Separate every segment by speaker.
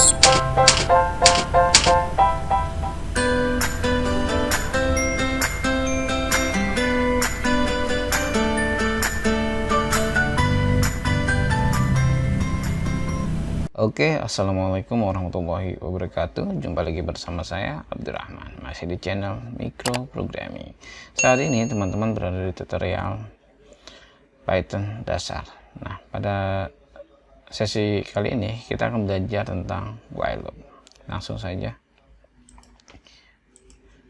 Speaker 1: Oke, assalamualaikum warahmatullahi wabarakatuh. Jumpa lagi bersama saya Abdurrahman, masih di channel Micro Programming. Saat ini teman-teman berada di tutorial Python dasar. Nah, pada sesi kali ini kita akan belajar tentang while loop. Langsung saja.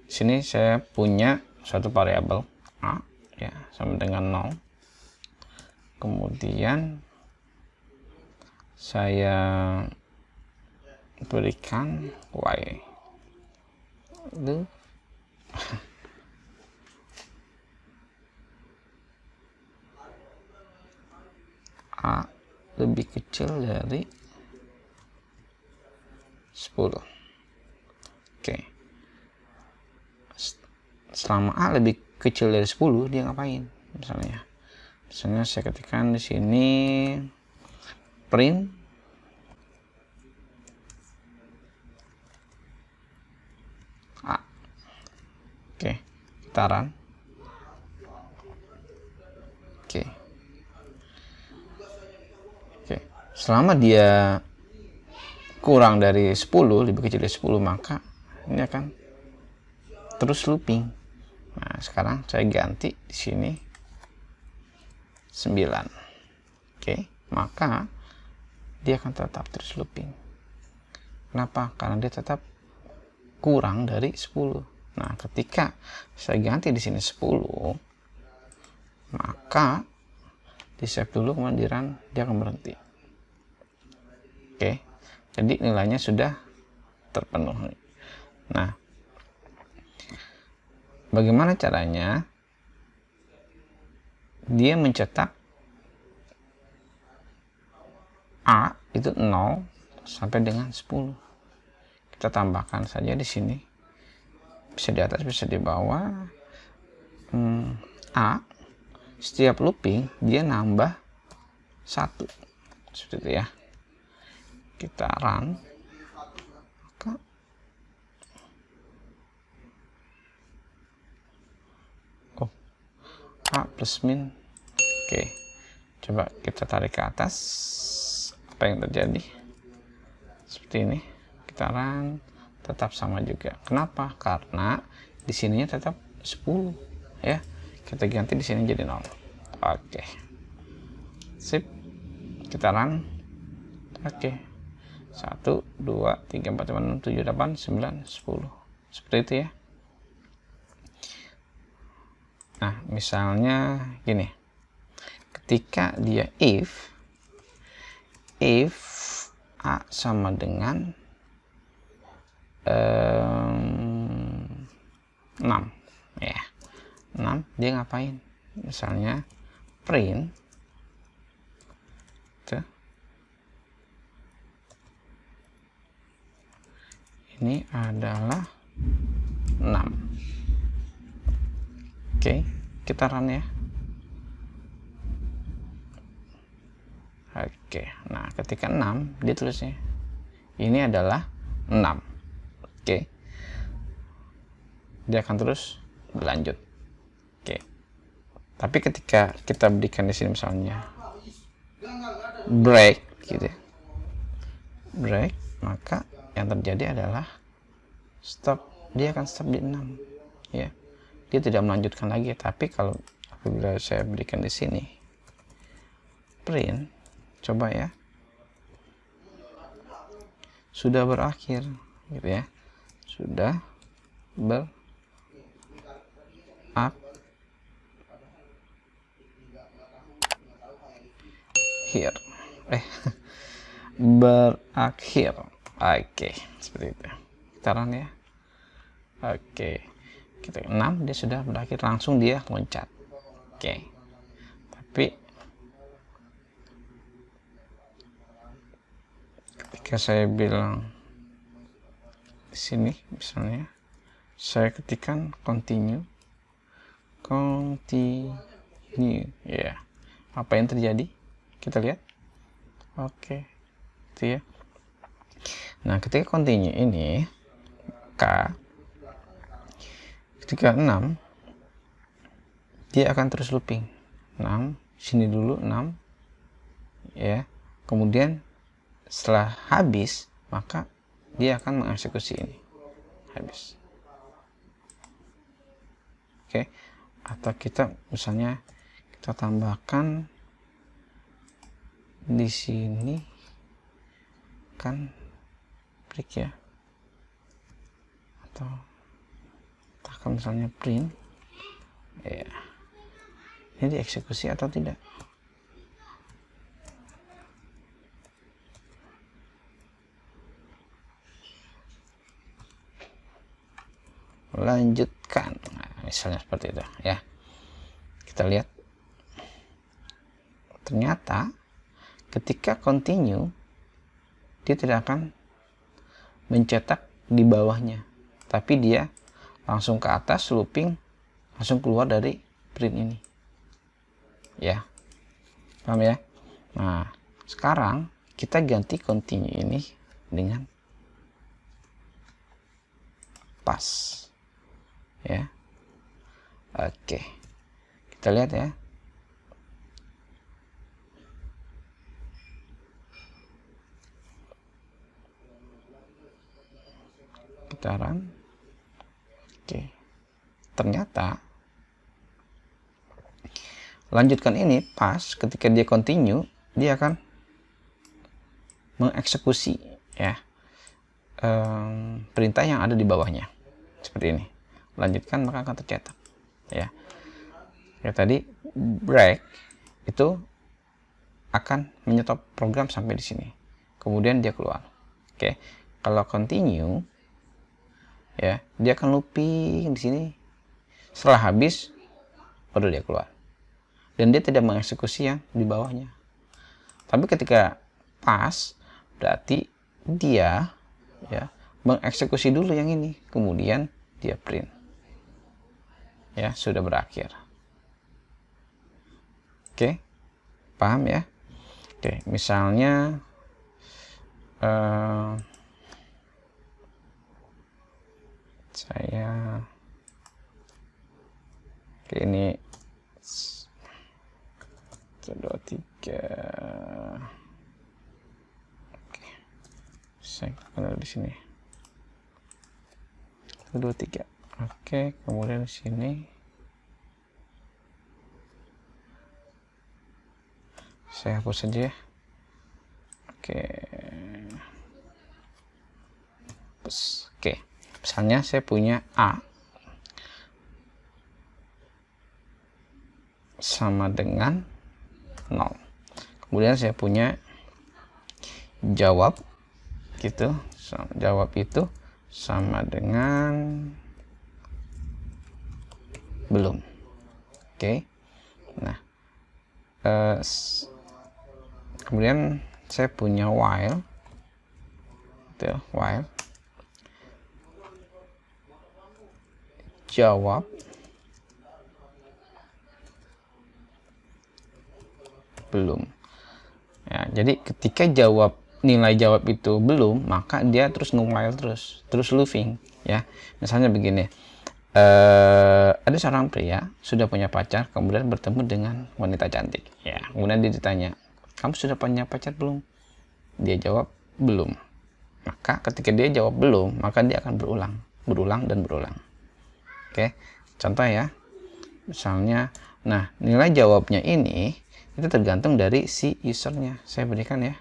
Speaker 1: Di sini saya punya suatu variabel a, ya, sama dengan 0. Kemudian saya berikan y loop a lebih kecil dari 10. Oke, selama a lebih kecil dari 10 dia ngapain? Misalnya saya ketikkan di sini print a. Oke, kita run. Oke, selama dia kurang dari 10, lebih kecil dari 10, maka ini akan terus looping. Nah, sekarang saya ganti di sini 9. Oke, maka dia akan tetap terus looping. Kenapa? Karena dia tetap kurang dari 10. Nah, ketika saya ganti di sini 10, maka di save dulu, kemudian di run, dia akan berhenti. Oke, jadi nilainya sudah terpenuhi. Nah, bagaimana caranya dia mencetak a itu 0 sampai dengan 10? Kita tambahkan saja di sini, bisa di atas bisa di bawah. A setiap looping dia nambah 1, seperti itu ya. Kita run. Oh, a plus min. Oke, coba kita tarik ke atas. Apa yang terjadi? Seperti ini. Kita run, tetap sama juga. Kenapa? Karena di sininya tetap 10 ya. Kita ganti di sini jadi 0. Oke, sip, kita run. Oke, 1 2 3 4 5 6 7 8 9 10, seperti itu ya. Nah, misalnya gini, ketika dia if a sama dengan 6 ya, 6, dia ngapain? Misalnya print tuh, ini adalah 6. Oke, kita run ya. Oke, nah ketika 6 dia tulisnya ini adalah 6. Oke, dia akan terus berlanjut. Oke, tapi ketika kita berikan di sini misalnya break gitu ya, break, maka yang terjadi adalah stop. Dia akan stop di 6 ya, dia tidak melanjutkan lagi. Tapi kalau apabila saya berikan di sini print, coba ya, sudah berakhir gitu ya, sudah berakhir berakhir. Oke, seperti itu. Kita run ya. Oke, kita 6, dia sudah berakhir, langsung dia loncat. Oke, tapi ketika saya bilang di sini misalnya saya ketikkan continue ya, apa yang terjadi? Kita lihat. Oke, itu ya. Nah, ketika continue ini ketika 6 dia akan terus looping 6 sini dulu 6 ya, kemudian setelah habis maka dia akan mengeksekusi ini habis. Oke, atau kita misalnya kita tambahkan di sini kan break ya, atau tekan misalnya print ya, ini dieksekusi atau tidak. Lanjutkan, nah, misalnya seperti itu ya. Kita lihat ternyata ketika continue dia tidak akan mencetak di bawahnya, tapi dia langsung ke atas looping, langsung keluar dari print ini ya, paham ya. Nah, sekarang kita ganti continue ini dengan pass ya. Oke, kita lihat ya. Kita run. Oke, ternyata lanjutkan ini pas ketika dia continue dia akan mengeksekusi ya perintah yang ada di bawahnya seperti ini. Lanjutkan maka akan tercetak ya. Ya tadi break itu akan menyetop program sampai di sini, kemudian dia keluar. Oke, kalau continue ya dia akan looping di sini, setelah habis baru dia keluar dan dia tidak mengeksekusi yang di bawahnya. Tapi ketika pas berarti dia ya mengeksekusi dulu yang ini, kemudian dia print ya, sudah berakhir. Oke, paham ya. Oke, misalnya saya ini 1, 2, 3. Oke, saya ada di sini 1, 2, 3. Oke, kemudian di sini saya hapus saja ya. Oke, hapus. Oke, misalnya saya punya A sama dengan 0, kemudian saya punya jawab gitu, jawab itu sama dengan belum. Oke, nah kemudian saya punya while gitu, while jawab belum ya. Jadi ketika nilai jawab itu belum, maka dia terus nge-while terus looping ya. Misalnya begini, ada seorang pria sudah punya pacar, kemudian bertemu dengan wanita cantik ya, kemudian dia ditanya, kamu sudah punya pacar belum? Dia jawab belum. Maka ketika dia jawab belum, maka dia akan berulang dan berulang. Oke, contoh ya, misalnya nah nilai jawabnya ini itu tergantung dari si usernya. Saya berikan ya,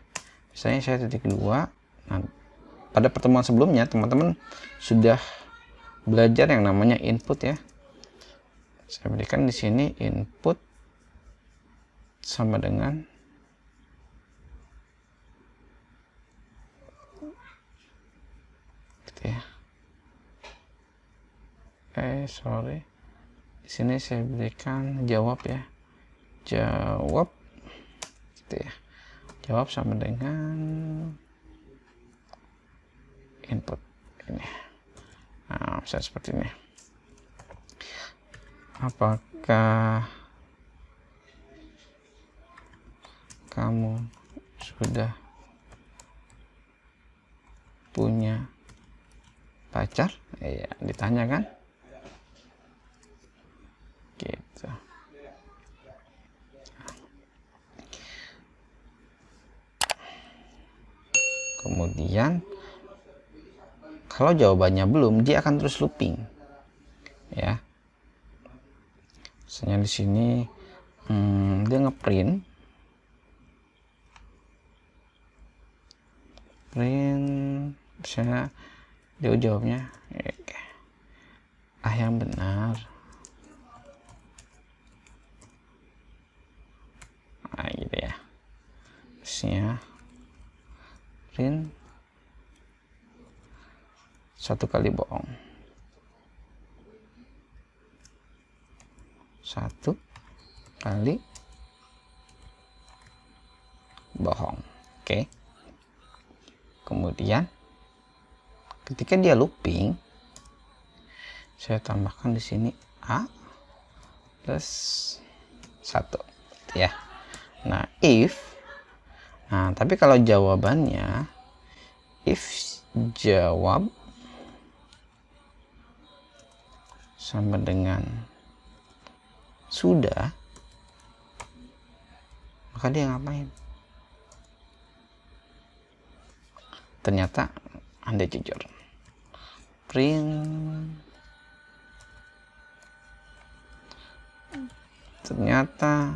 Speaker 1: misalnya saya titik 2. Nah, pada pertemuan sebelumnya teman-teman sudah belajar yang namanya input ya. Saya berikan di sini input sama dengan gitu ya. Sorry, di sini saya berikan jawab ya, jawab gitu ya, jawab sama dengan input ini. Nah, bisa seperti ini. Apakah kamu sudah punya pacar? Iya, ditanya kan? Gitu. Kemudian kalau jawabannya belum, dia akan terus looping. Ya. Misalnya di sini dia ngeprint misalnya dia jawabnya yang benar. Nah, gitu ya. Terusnya print 1 kali bohong. 1 kali bohong. Oke. Kemudian ketika dia looping, saya tambahkan di sini A plus 1 ya. Nah, tapi kalau jawabannya jawab sama dengan sudah, maka dia ngapain? Ternyata Anda jujur. Print. Ternyata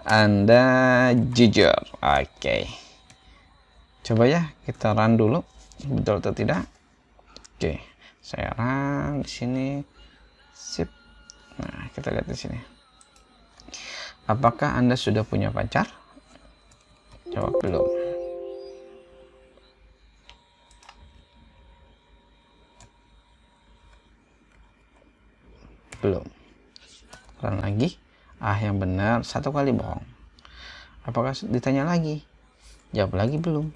Speaker 1: Anda jujur. Oke. Coba ya kita run dulu, betul atau tidak. Oke, saya run di sini. Sip. Nah, kita lihat di sini. Apakah Anda sudah punya pacar? Jawab belum. Belum. Run lagi. Yang benar 1 kali bohong. Apakah ditanya lagi? Jawab lagi belum.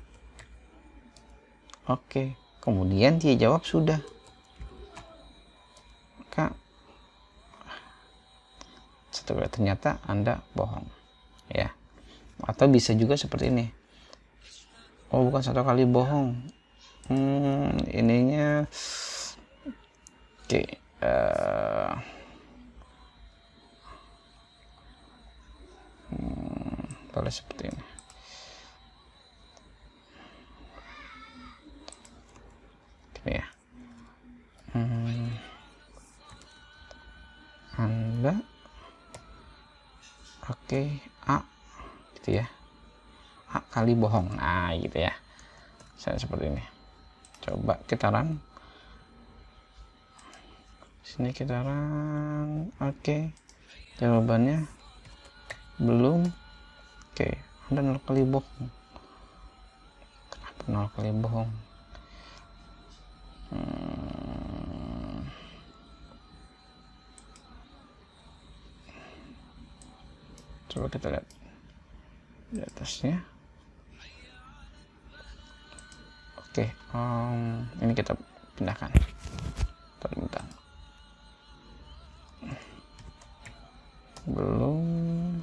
Speaker 1: Oke. Kemudian dia jawab sudah. Maka ternyata Anda bohong, ya. Atau bisa juga seperti ini. Oh, bukan 1 kali bohong. Ininya oke. Boleh seperti ini. Gini ya. Anda oke, A gitu ya. A kali bohong. Nah, gitu ya. Saya seperti ini. Coba kita run. Sini kita run. Oke. Jawabannya belum. Oke, Anda 0 kali bohong. Kenapa 0 kali bohong? Coba kita lihat di atasnya. Oke, ini kita pindahkan. Bentar. Belum.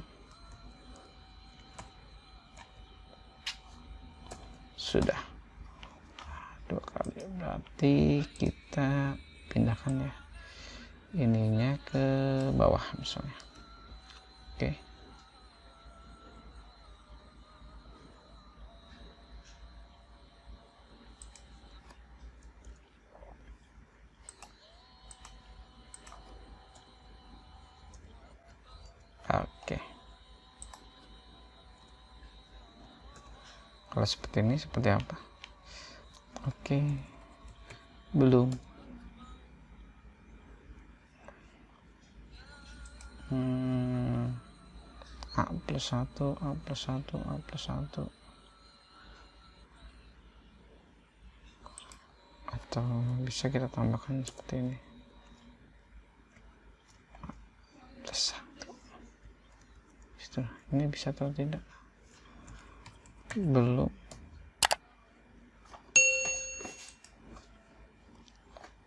Speaker 1: Sudah 2 kali, berarti kita pindahkan ya ininya ke bawah misalnya. Oke. Oke. Kalau seperti ini seperti apa? Oke. Belum. A plus 1, A plus 1, A plus 1. Atau bisa kita tambahkan seperti ini. A plus 1. Ini bisa atau tidak? Belum.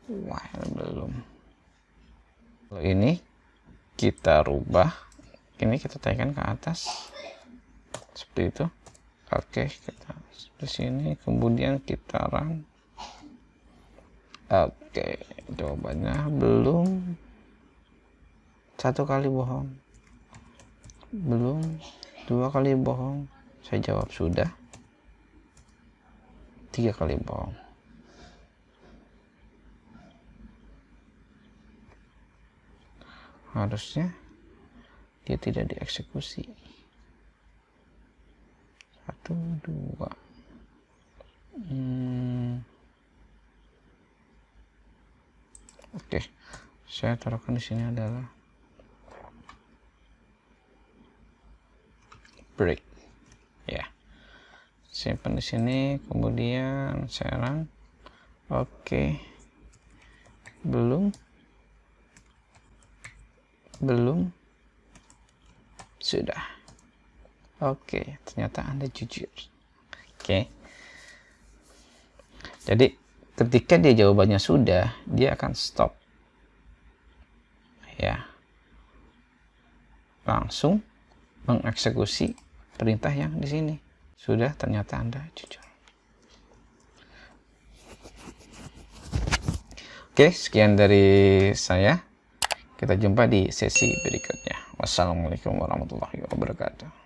Speaker 1: While belum. Kalau ini kita rubah ini kita tekan ke atas seperti itu. Oke, kita di sini, kemudian kita run. Oke, jawabannya belum. 1 kali bohong, belum. 2 kali bohong, saya jawab sudah. 3 kali bohong. Harusnya dia tidak dieksekusi. 1, 2. Oke, saya taruhkan di sini adalah break. Ya, simpan di sini, kemudian saya run. Oke, belum, sudah. Oke, ternyata Anda jujur. Oke, jadi ketika dia jawabannya sudah, dia akan stop, ya, langsung mengeksekusi perintah yang di sini. Sudah, ternyata Anda jujur. Oke, sekian dari saya. Kita jumpa di sesi berikutnya. Wassalamualaikum warahmatullahi wabarakatuh.